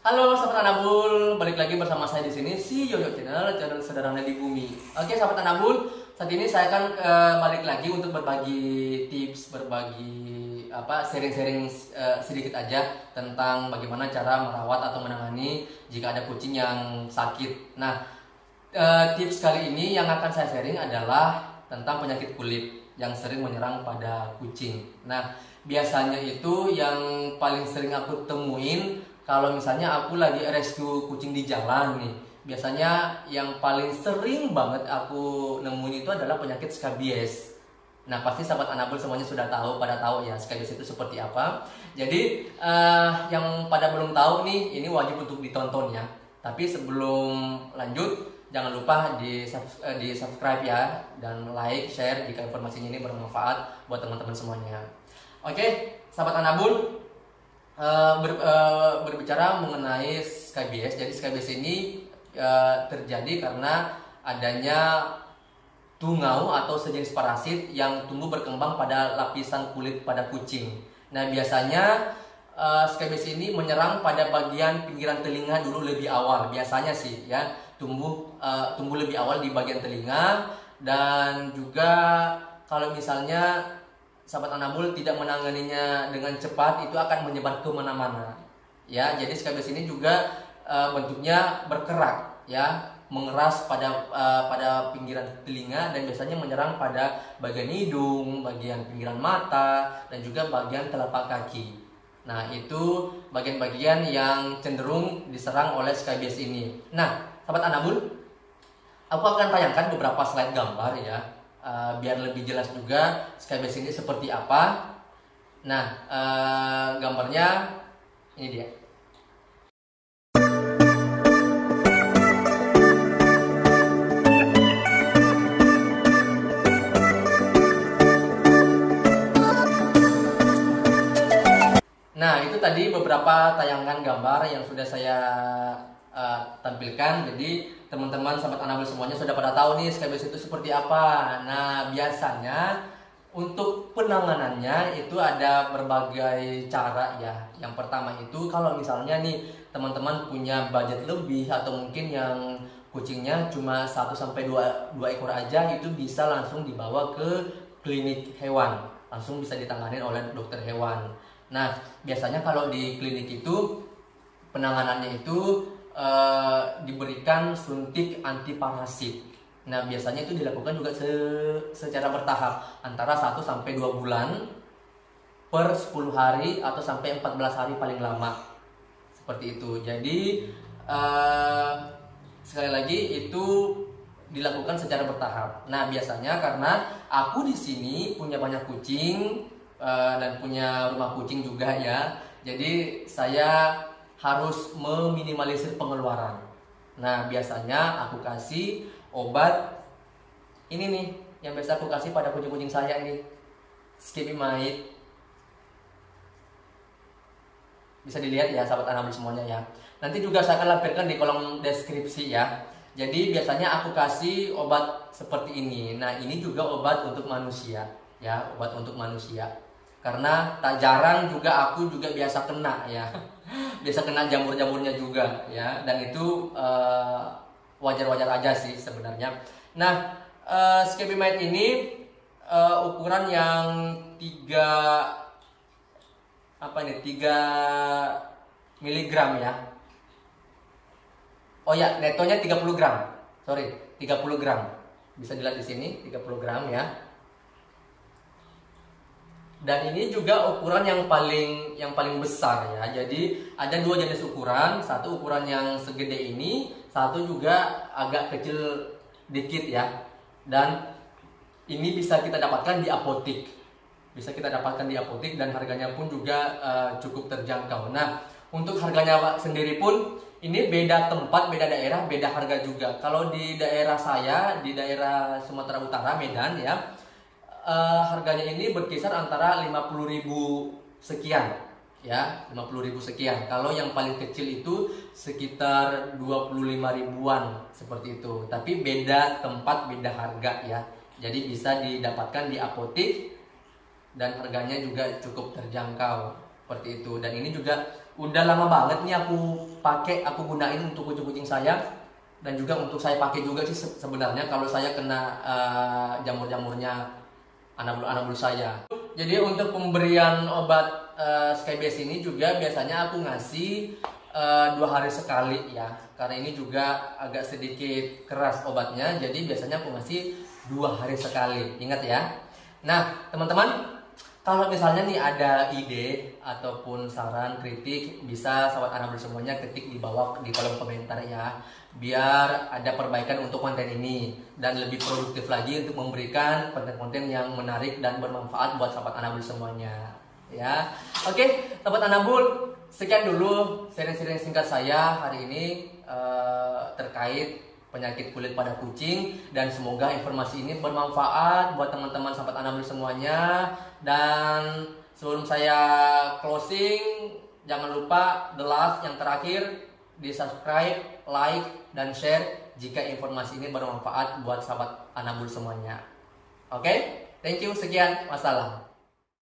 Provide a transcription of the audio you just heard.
Halo sahabat Anabul, balik lagi bersama saya di sini si Yoyo channel sederhana di bumi. Oke sahabat Anabul, saat ini saya akan balik lagi untuk berbagi tips, berbagi sharing-sharing sedikit aja tentang bagaimana cara merawat atau menangani jika ada kucing yang sakit. Nah, tips kali ini yang akan saya sharing adalah tentang penyakit kulit yang sering menyerang pada kucing. Nah, biasanya itu yang paling sering aku temuin kalau misalnya aku lagi rescue kucing di jalan nih, biasanya yang paling sering banget aku nemuin itu adalah penyakit skabies. Nah, pasti sahabat Anabul semuanya sudah tahu, pada tahu ya skabies itu seperti apa. Jadi, yang pada belum tahu nih, ini wajib untuk ditonton ya. Tapi sebelum lanjut, jangan lupa di subscribe ya, dan like, share jika informasinya ini bermanfaat buat teman-teman semuanya. Oke, sahabat Anabul. Berbicara mengenai skabies, jadi skabies ini terjadi karena adanya tungau atau sejenis parasit yang tumbuh berkembang pada lapisan kulit pada kucing. Nah, biasanya skabies ini menyerang pada bagian pinggiran telinga dulu lebih awal. Biasanya sih ya, tumbuh lebih awal di bagian telinga, dan juga kalau misalnya sahabat Anabul tidak menanganinya dengan cepat, itu akan menyebar ke mana-mana. Ya, jadi skabies ini juga bentuknya berkerak, ya, mengeras pada pinggiran telinga, dan biasanya menyerang pada bagian hidung, bagian pinggiran mata, dan juga bagian telapak kaki. Nah, itu bagian-bagian yang cenderung diserang oleh skabies ini. Nah, sahabat Anabul, aku akan tayangkan beberapa slide gambar ya, biar lebih jelas juga skabies ini seperti apa. Nah, gambarnya ini dia. Nah, itu tadi beberapa tayangan gambar yang sudah saya tampilkan. Jadi teman-teman sahabat Anabul semuanya sudah pada tahu nih skabies itu seperti apa. Nah, biasanya untuk penanganannya itu ada berbagai cara ya. Yang pertama itu kalau misalnya nih teman-teman punya budget lebih, atau mungkin yang kucingnya cuma 1 sampai 2 ekor aja, itu bisa langsung dibawa ke klinik hewan. Langsung bisa ditangani oleh dokter hewan. Nah, biasanya kalau di klinik itu penanganannya itu diberikan suntik anti parasit. Nah, biasanya itu dilakukan juga secara bertahap, antara 1 sampai 2 bulan per 10 hari atau sampai 14 hari paling lama. Seperti itu. Jadi sekali lagi itu dilakukan secara bertahap. Nah, biasanya karena aku di sini punya banyak kucing dan punya rumah kucing juga ya. Jadi saya harus meminimalisir pengeluaran. Nah, biasanya aku kasih obat ini nih, yang biasa aku kasih pada kucing-kucing saya nih, Skibimide. Bisa dilihat ya sahabat Anabul semuanya ya. Nanti juga saya akan lampirkan di kolom deskripsi ya. Jadi biasanya aku kasih obat seperti ini. Nah, ini juga obat untuk manusia ya, obat untuk manusia. Karena tak jarang juga aku juga biasa kena ya, biasa kena jamur-jamurnya juga ya, dan itu wajar-wajar aja sih sebenarnya. Nah, Skibimide ini ukuran yang 3 miligram ya. Oh ya, netonya 30 gram. Sorry, 30 gram. Bisa dilihat di sini 30 gram ya. Dan ini juga ukuran yang paling besar ya. Jadi ada 2 jenis ukuran, satu ukuran yang segede ini, satu juga agak kecil dikit ya. Dan ini bisa kita dapatkan di apotik. Bisa kita dapatkan di apotik, dan harganya pun juga cukup terjangkau. Nah, untuk harganya sendiri pun ini beda tempat, beda daerah, beda harga juga. Kalau di daerah saya, di daerah Sumatera Utara, Medan ya, harganya ini berkisar antara 50.000 sekian ya, 50.000 sekian. Kalau yang paling kecil itu sekitar 25 ribuan seperti itu. Tapi beda tempat, beda harga ya. Jadi bisa didapatkan di apotik dan harganya juga cukup terjangkau seperti itu. Dan ini juga udah lama banget nih aku gunain untuk kucing-kucing saya, dan juga untuk saya pakai juga sih sebenarnya kalau saya kena jamur-jamurnya anak bulu saya. Jadi untuk pemberian obat Skybase ini juga biasanya aku ngasih 2 hari sekali ya, karena ini juga agak sedikit keras obatnya, jadi biasanya aku ngasih 2 hari sekali, ingat ya. Nah teman-teman, kalau misalnya nih ada ide ataupun saran kritik, bisa sahabat Anabul semuanya ketik di bawah di kolom komentar ya, biar ada perbaikan untuk konten ini dan lebih produktif lagi untuk memberikan konten-konten yang menarik dan bermanfaat buat sahabat Anabul semuanya ya. Oke sahabat Anabul, sekian dulu sharing-sharing singkat saya hari ini terkait penyakit kulit pada kucing, dan semoga informasi ini bermanfaat buat teman-teman sahabat Anabul semuanya. Dan sebelum saya closing, jangan lupa the last yang terakhir, di subscribe, like, dan share jika informasi ini bermanfaat buat sahabat Anabul semuanya. Oke, thank you, sekian, wassalam.